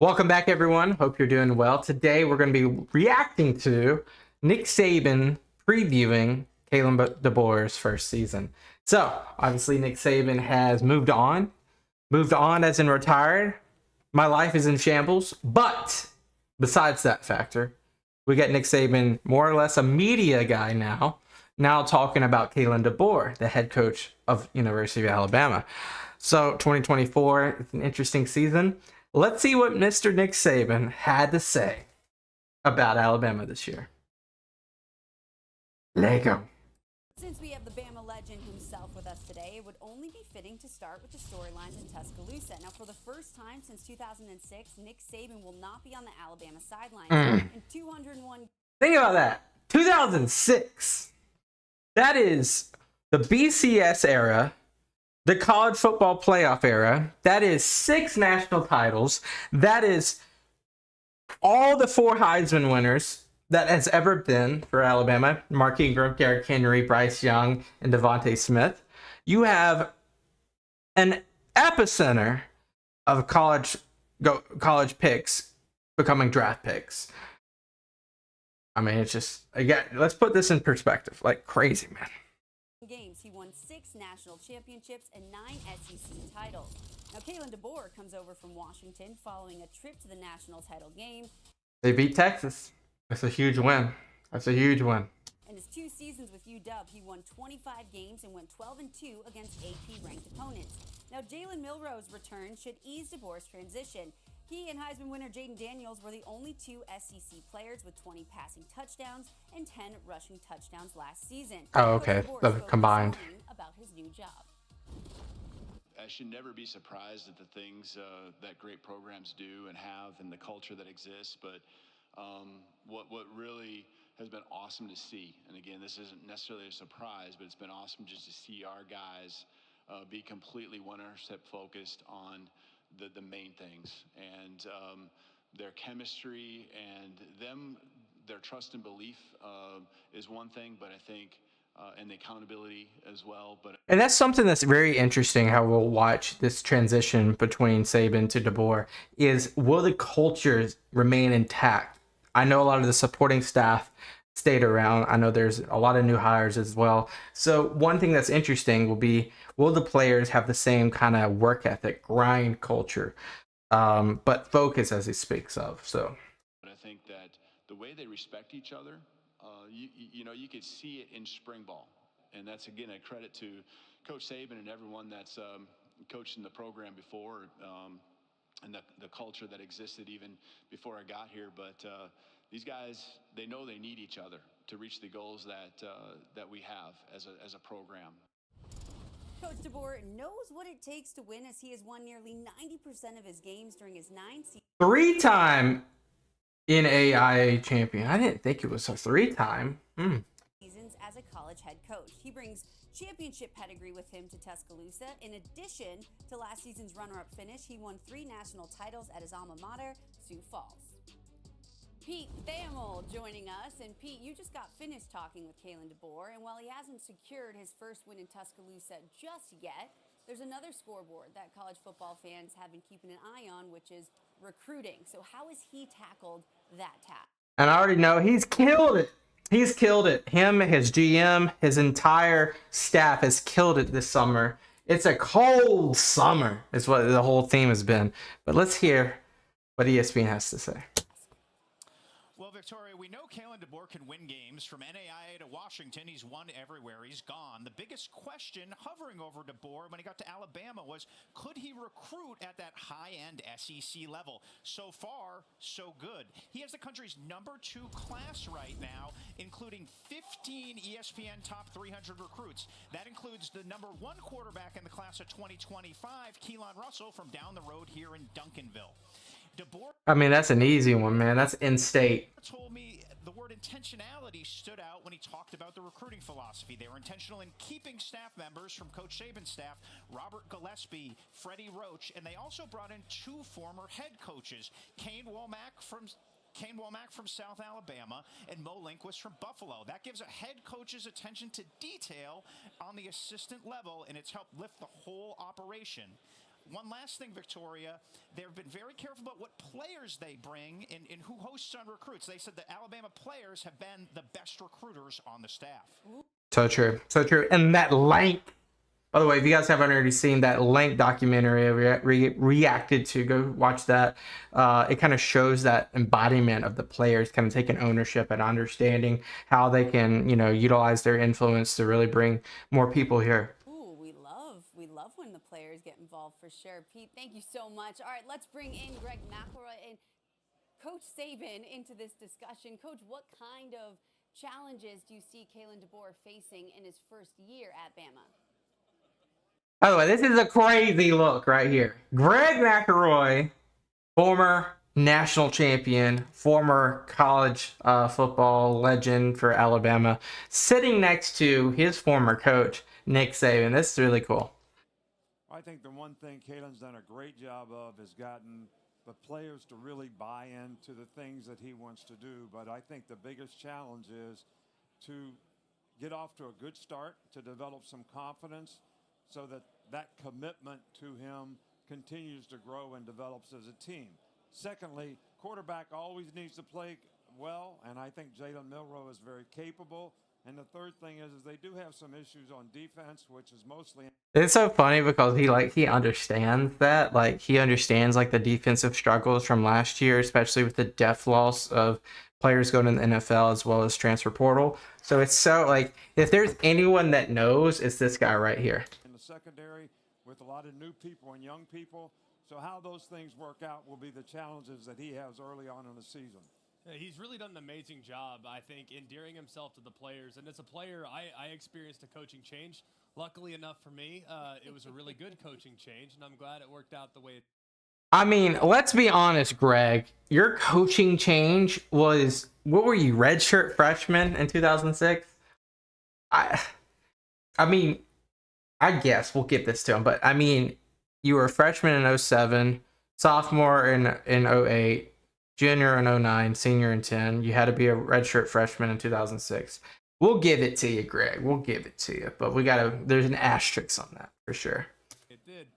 Welcome back, everyone. Hope you're doing well. Today, we're going to be reacting to Nick Saban previewing Kalen DeBoer's first season. So, obviously, Nick Saban has moved on as in retired. My life is in shambles. But besides that factor, we get Nick Saban, more or less a media guy now talking about Kalen DeBoer, the head coach of University of Alabama. So 2024, it's an interesting season. Let's see what Mr. Nick Saban had to say about Alabama this year. Lego. Since we have the Bama legend himself with us today, it would only be fitting to start with the storylines in Tuscaloosa. Now, for the first time since 2006, Nick Saban will not be on the Alabama sidelines. In 201. Think about that. 2006. That is the BCS era. The college football playoff era. That is 6 national titles. That is all the 4 Heisman winners that has ever been for Alabama. Mark Ingram, Derrick Henry, Bryce Young, and Devontae Smith. You have an epicenter of college picks becoming draft picks. I mean, it's just, again, let's put this in perspective. Like crazy, man. Games. He won 6 national championships and 9 SEC titles. Now, Kalen DeBoer comes over from Washington following a trip to the national title game. They beat Texas. That's a huge win. In his 2 seasons with UW, he won 25 games and went 12-2 against AP-ranked opponents. Now, Jalen Milroe's return should ease DeBoer's transition. He and Heisman winner Jaden Daniels were the only 2 SEC players with 20 passing touchdowns and 10 rushing touchdowns last season. Oh, okay. The combined. About his new job. I should never be surprised at the things that great programs do and have and the culture that exists. But what really has been awesome to see, and again, this isn't necessarily a surprise, but it's been awesome just to see our guys be completely 100% focused on the main things, and their chemistry and their trust and belief is one thing, but I think and the accountability as well. And that's something that's very interesting, how we'll watch this transition between Saban to DeBoer, is will the cultures remain intact? I know a lot of the supporting staff stayed around. I know there's a lot of new hires as well. So one thing that's interesting will be, will the players have the same kind of work ethic, grind culture, but focus as he speaks of. So but I think that the way they respect each other, you could see it in spring ball. And that's, again, a credit to Coach Saban and everyone that's coached in the program before, and the culture that existed even before I got here. But these guys, they know they need each other to reach the goals that we have as a program. Coach DeBoer knows what it takes to win, as he has won nearly 90% of his games during his 9 seasons. 3-time NAIA champion. I didn't think it was a 3-time. Seasons as a college head coach. He brings championship pedigree with him to Tuscaloosa. In addition to last season's runner-up finish, he won 3 national titles at his alma mater, Sioux Falls. Pete Thamel joining us. And Pete, you just got finished talking with Kalen DeBoer, and while he hasn't secured his first win in Tuscaloosa just yet, there's another scoreboard that college football fans have been keeping an eye on, which is recruiting. So how has he tackled that task? And I already know he's killed it. He's killed it. Him, his GM, his entire staff has killed it this summer. It's a cold summer is what the whole theme has been. But let's hear what ESPN has to say. Well, Victoria, we know Kalen DeBoer can win games. From NAIA to Washington, he's won everywhere he's gone. The biggest question hovering over DeBoer when he got to Alabama was, could he recruit at that high-end SEC level? So far, so good. He has the country's #2 class right now, including 15 ESPN top 300 recruits. That includes the #1 quarterback in the class of 2025, Keelan Russell, from down the road here in Duncanville. DeBoer, I mean, that's an easy one, man. That's in-state. Told me the word intentionality stood out when he talked about the recruiting philosophy. They were intentional in keeping staff members from Coach Saban's staff, Robert Gillespie, Freddie Roach, and they also brought in 2 former head coaches, Kane Womack from South Alabama and Mo Linquist from Buffalo. That gives a head coach's attention to detail on the assistant level, and it's helped lift the whole operation. One last thing, Victoria, they've been very careful about what players they bring and who hosts on recruits. They said the Alabama players have been the best recruiters on the staff. So true. So true. And that length, by the way, if you guys haven't already seen that length documentary I reacted to, go watch that. It kind of shows that embodiment of the players kind of taking ownership and understanding how they can, you know, utilize their influence to really bring more people here. Ooh, we love when the players get involved for sure. Pete, thank you so much. All right, let's bring in Greg McElroy and Coach Saban into this discussion. Coach, what kind of challenges do you see Kalen DeBoer facing in his first year at Bama? By the way, this is a crazy look right here. Greg McElroy, former national champion, former college football legend for Alabama, sitting next to his former coach, Nick Saban. This is really cool. I think the one thing Kalen's done a great job of is gotten the players to really buy into the things that he wants to do. But I think the biggest challenge is to get off to a good start, to develop some confidence so that that commitment to him continues to grow and develops as a team. Secondly, quarterback always needs to play well, and I think Jalen Milroe is very capable. And the third thing is they do have some issues on defense, which is mostly. It's so funny because he understands that. Like, he understands like the defensive struggles from last year, especially with the depth loss of players going to the NFL as well as transfer portal. So it's so like, if there's anyone that knows, it's this guy right here. In the secondary with a lot of new people and young people. So how those things work out will be the challenges that he has early on in the season. He's really done an amazing job, I think, endearing himself to the players. And as a player, I experienced a coaching change. Luckily enough for me, it was a really good coaching change, and I'm glad it worked out the way it. I mean, let's be honest, Greg. Your coaching change was, what were you, redshirt freshman in 2006? I mean, I guess we'll get this to him, but I mean, you were a freshman in 07, sophomore in 08. Junior in 09, senior in 10. You had to be a redshirt freshman in 2006. We'll give it to you, Greg. We'll give it to you. But there's an asterisk on that for sure. It did.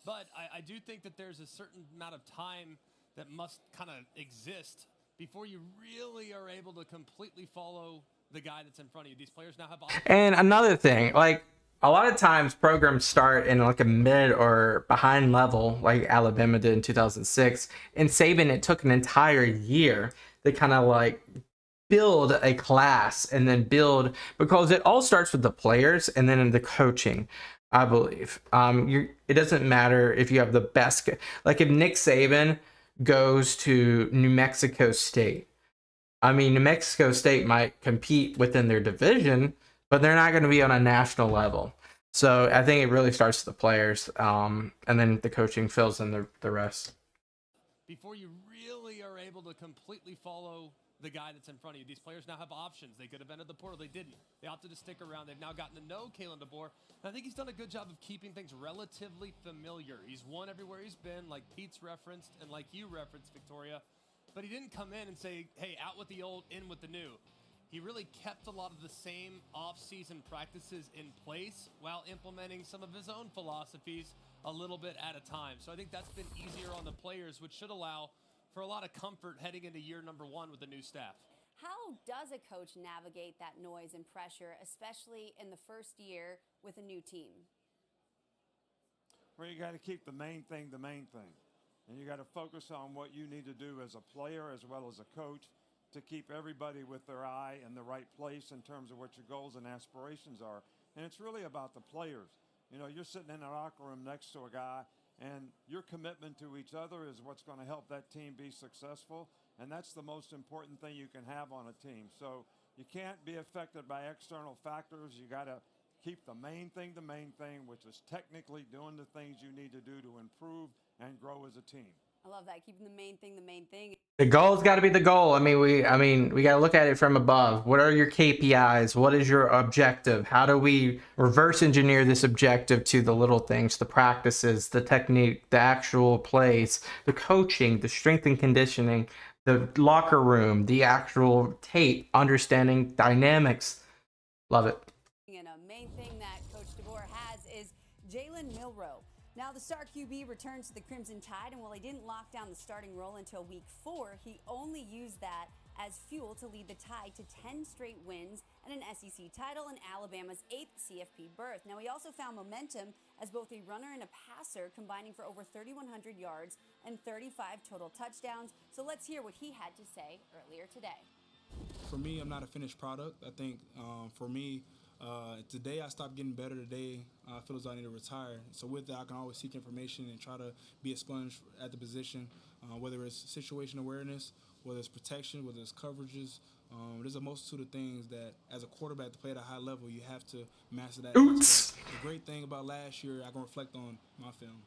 But I do think that there's a certain amount of time that must kind of exist before you really are able to completely follow the guy that's in front of you. These players now have. And another thing, like, a lot of times programs start in like a mid or behind level, like Alabama did in 2006. In Saban, it took an entire year to kind of like build a class and then build, because it all starts with the players and then in the coaching, I believe. It doesn't matter if you have the best, like if Nick Saban goes to New Mexico State. I mean, New Mexico State might compete within their division, but they're not going to be on a national level. So I think it really starts with the players, and then the coaching fills in the rest. Before you really are able to completely follow the guy that's in front of you, these players now have options. They could have entered the portal. They didn't. They opted to stick around. They've now gotten to know Kalen DeBoer. And I think he's done a good job of keeping things relatively familiar. He's won everywhere he's been, like Pete's referenced and like you referenced, Victoria. But he didn't come in and say, hey, out with the old, in with the new. He really kept a lot of the same off-season practices in place while implementing some of his own philosophies a little bit at a time. So I think that's been easier on the players, which should allow for a lot of comfort heading into year number one with the new staff. How does a coach navigate that noise and pressure, especially in the first year with a new team? Well, you got to keep the main thing. And you got to focus on what you need to do as a player as well as a coach to keep everybody with their eye in the right place in terms of what your goals and aspirations are. And it's really about the players. You know, you're sitting in a locker room next to a guy, and your commitment to each other is what's going to help that team be successful. And that's the most important thing you can have on a team. So you can't be affected by external factors. You got to keep the main thing, which is technically doing the things you need to do to improve and grow as a team. I love that. Keeping the main thing. The goal's got to be the goal. I mean, we got to look at it from above. What are your KPIs? What is your objective? How do we reverse engineer this objective to the little things, the practices, the technique, the actual plays, the coaching, the strength and conditioning, the locker room, the actual tape, understanding dynamics. Love it. And a main thing that Coach DeBoer has is Jalen Milroe. Now, the star QB returns to the Crimson Tide, and while he didn't lock down the starting role until week 4, he only used that as fuel to lead the Tide to 10 straight wins and an SEC title and Alabama's 8th CFP berth. Now, he also found momentum as both a runner and a passer, combining for over 3,100 yards and 35 total touchdowns. So let's hear what he had to say earlier today. For me, I'm not a finished product. I think for me, today I stopped getting better. Today I feel as though I need to retire. So with that, I can always seek information and try to be a sponge at the position, whether it's situation awareness, whether it's protection, whether it's coverages. There's a multitude of things that, as a quarterback, to play at a high level, you have to master that. Oops. The great thing about last year, I can reflect on my film.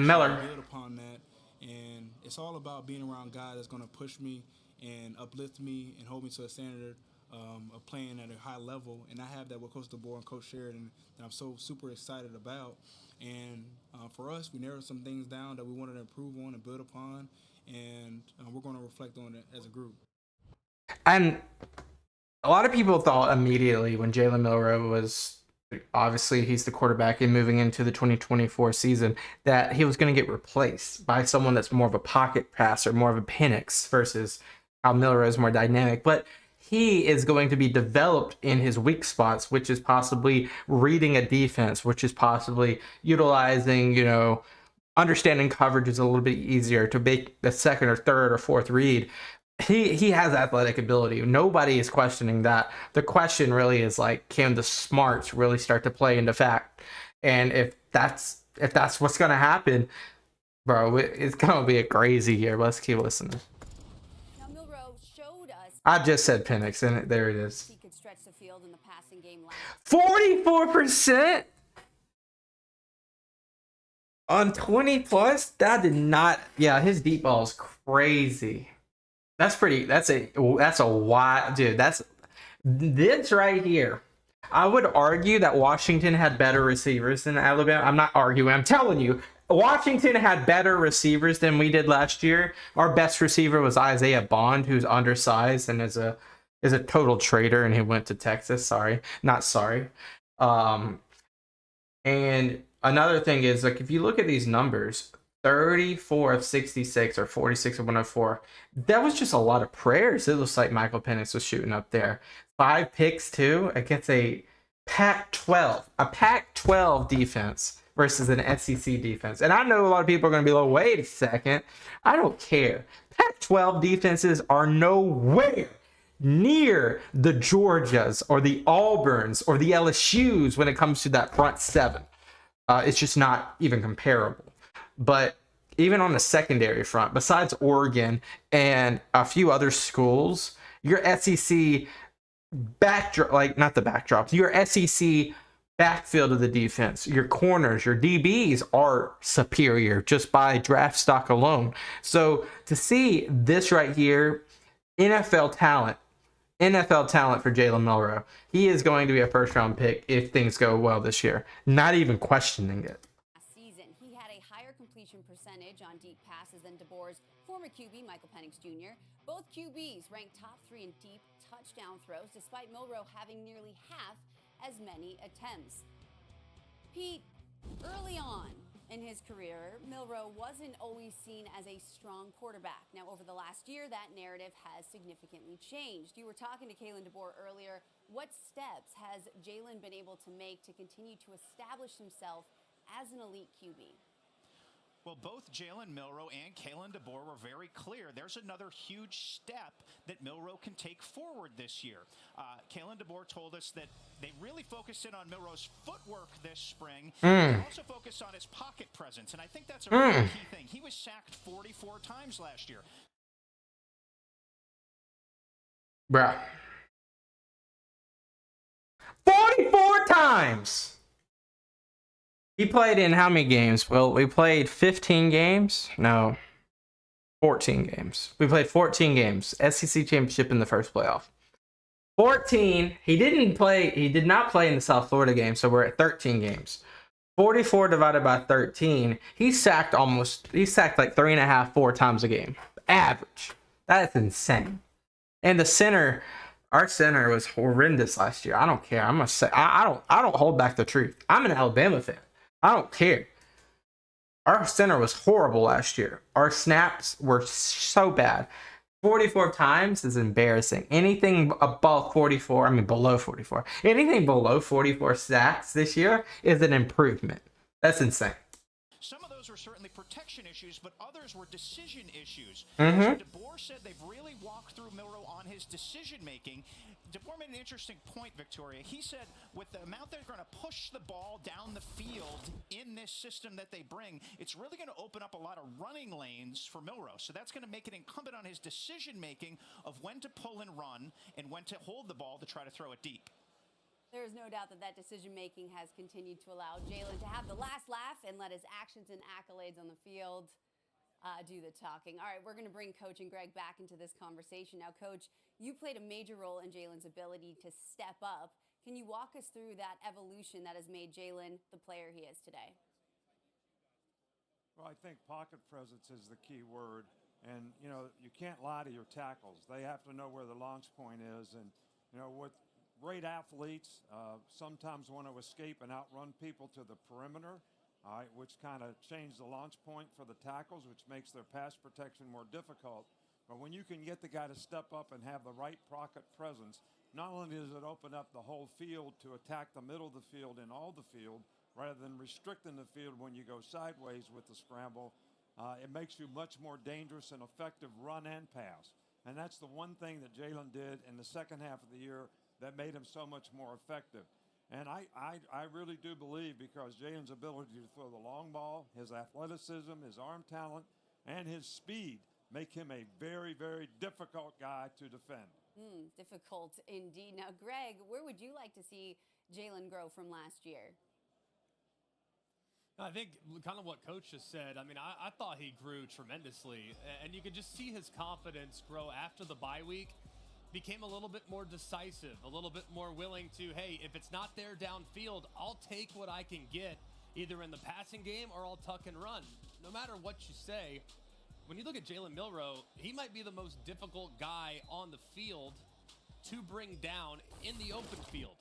Miller. Build upon that, and it's all about being around guys that's going to push me and uplift me and hold me to a standard of playing at a high level. And I have that with Coach DeBoer and Coach Sheridan that I'm so super excited about. And for us, we narrowed some things down that we wanted to improve on and build upon, and we're going to reflect on it as a group. And a lot of people thought immediately when Jalen Milroe was, obviously he's the quarterback and moving into the 2024 season, that he was going to get replaced by someone that's more of a pocket passer, more of a Penix, versus how Milroe is more dynamic. But he is going to be developed in his weak spots, which is possibly reading a defense, which is possibly utilizing, understanding coverage is a little bit easier to make the second or third or fourth read. He has athletic ability. Nobody is questioning that. The question really is can the smarts really start to play into fact? And if that's what's going to happen, bro, it's going to be a crazy year. Let's keep listening. Now, Milroe showed us I just said Penix, and there it is. he could stretch the field in the passing game last 44% on 20 plus. That did not. Yeah, his deep ball is crazy. That's a wide, dude. That's this right here. I would argue that Washington had better receivers than Alabama. I'm not arguing. I'm telling you, Washington had better receivers than we did last year. Our best receiver was Isaiah Bond, who's undersized and is a total traitor, and he went to Texas. Sorry, not sorry. And another thing is, if you look at these numbers, 34 of 66 or 46 of 104. That was just a lot of prayers. It looks like Michael Penix was shooting up there. 5 picks too against a Pac-12 defense versus an SEC defense. And I know a lot of people are going to be like, wait a second. I don't care. Pac-12 defenses are nowhere near the Georgias or the Auburns or the LSUs when it comes to that front seven. It's just not even comparable. But even on the secondary front, besides Oregon and a few other schools, your SEC your SEC backfield of the defense, your corners, your DBs are superior just by draft stock alone. So to see this right here, NFL talent for Jalen Milroe. He is going to be a first-round pick if things go well this year. Not even questioning it. Percentage on deep passes than DeBoer's former QB, Michael Penix Jr. Both QBs ranked top 3 in deep touchdown throws, despite Milroe having nearly half as many attempts. Pete, early on in his career, Milroe wasn't always seen as a strong quarterback. Now, over the last year, that narrative has significantly changed. You were talking to Kalen DeBoer earlier. What steps has Jalen been able to make to continue to establish himself as an elite QB? Well, both Jalen Milroe and Kalen DeBoer were very clear. There's another huge step that Milroe can take forward this year. Kalen DeBoer told us that they really focused in on Milroe's footwork this spring. They also focused on his pocket presence, and I think that's a really key thing. He was sacked 44 times last year. Bruh. 44 times! He played in how many games? Well, we played 15 games. No, 14 games. We played 14 games. SEC championship in the first playoff. 14. He did not play in the South Florida game, so we're at 13 games. 44 divided by 13. He sacked like 3.5, 4 times a game. Average. That's insane. And our center was horrendous last year. I don't care. I'm gonna say I don't hold back the truth. I'm an Alabama fan. I don't care. Our center was horrible last year. Our snaps were so bad. 44 times is embarrassing. Anything above 44, I mean below 44, anything below 44 sacks this year is an improvement. That's insane. Some of those were certainly protection issues, but others were decision issues. Mm-hmm. So DeBoer said they've really walked through Milroe on his decision making. DeBoer made an interesting point, Victoria. He said with the amount they're going to push the ball down the field in this system that they bring, it's really going to open up a lot of running lanes for Milroe. So that's going to make it incumbent on his decision making of when to pull and run and when to hold the ball to try to throw it deep. There is no doubt that that decision-making has continued to allow Jalen to have the last laugh and let his actions and accolades on the field do the talking. All right, we're going to bring Coach and Greg back into this conversation. Now, Coach, you played a major role in Jalen's ability to step up. Can you walk us through that evolution that has made Jalen the player he is today? Well, I think pocket presence is the key word. And, you know, you can't lie to your tackles. They have to know where the launch point is. And, you know, with great athletes sometimes want to escape and outrun people to the perimeter, all right, which kind of changed the launch point for the tackles, which makes their pass protection more difficult. But when you can get the guy to step up and have the right pocket presence, not only does it open up the whole field to attack the middle of the field and all the field, rather than restricting the field when you go sideways with the scramble, it makes you much more dangerous and effective run and pass. And that's the one thing that Jalen did in the second half of the year that made him so much more effective. And I really do believe, because Jalen's ability to throw the long ball, his athleticism, his arm talent, and his speed make him a very, very difficult guy to defend. Difficult indeed. Now, Greg, where would you like to see Jalen grow from last year? I think kind of what Coach just said. I mean, I thought he grew tremendously, and you could just see his confidence grow after the bye week. Became a little bit more decisive, a little bit more willing to, hey, if it's not there downfield, I'll take what I can get either in the passing game or I'll tuck and run. No matter what you say, when you look at Jalen Milroe, he might be the most difficult guy on the field to bring down in the open field.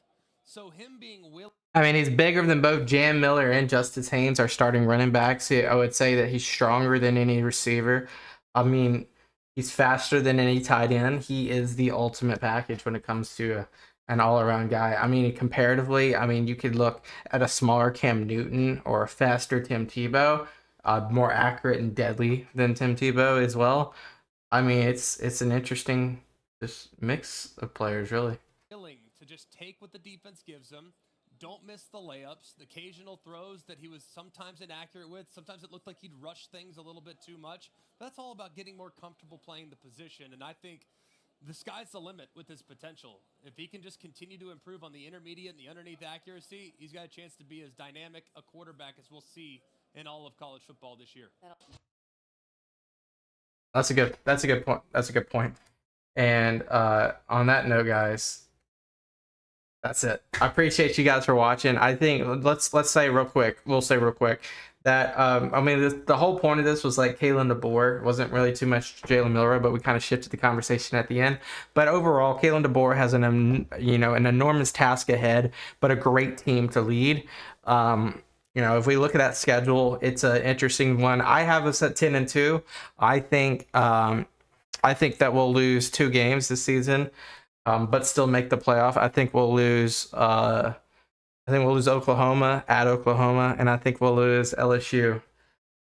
So him being willing... I mean, he's bigger than both Jam Miller and Justice Haynes, our starting running backs. I would say that he's stronger than any receiver. I mean, he's faster than any tight end. He is the ultimate package when it comes to an all-around guy. I mean, comparatively, I mean, you could look at a smaller Cam Newton or a faster Tim Tebow, more accurate and deadly than Tim Tebow as well. I mean, it's an interesting just mix of players, really. Willing to just take what the defense gives him. Don't miss the layups, the occasional throws that he was sometimes inaccurate with. Sometimes it looked like he'd rush things a little bit too much. But that's all about getting more comfortable playing the position. And I think the sky's the limit with his potential. If he can just continue to improve on the intermediate and the underneath accuracy, he's got a chance to be as dynamic a quarterback as we'll see in all of college football this year. That's a good point. That's a good point. And on that note, guys, that's it. I appreciate you guys for watching. I think let's say real quick. We'll say real quick that I mean the whole point of this was like Kalen DeBoer. It wasn't really too much Jalen Milroe, but we kind of shifted the conversation at the end. But overall, Kalen DeBoer has an enormous task ahead, but a great team to lead. If we look at that schedule, it's an interesting one. I have us at 10-2. I think that we'll lose 2 games this season. But still make the playoff. I think we'll lose. Oklahoma at Oklahoma, and I think we'll lose LSU.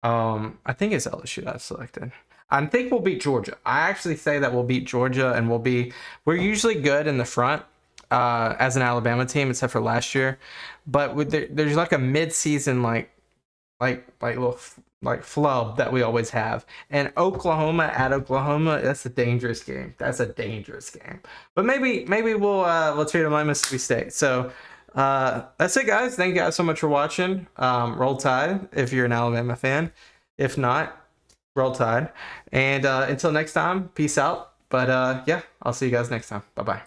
I think it's LSU that's selected. I think we'll beat Georgia. I actually say that we'll beat Georgia, and we're usually good in the front as an Alabama team, except for last year. But there's like a mid-season little flub that we always have. And Oklahoma at Oklahoma, that's a dangerous game. But maybe we'll treat them like Mississippi State. So that's it, guys. Thank you guys so much for watching. Roll Tide if you're an Alabama fan. If not, Roll Tide. And until next time, peace out. But yeah, I'll see you guys next time. Bye-bye.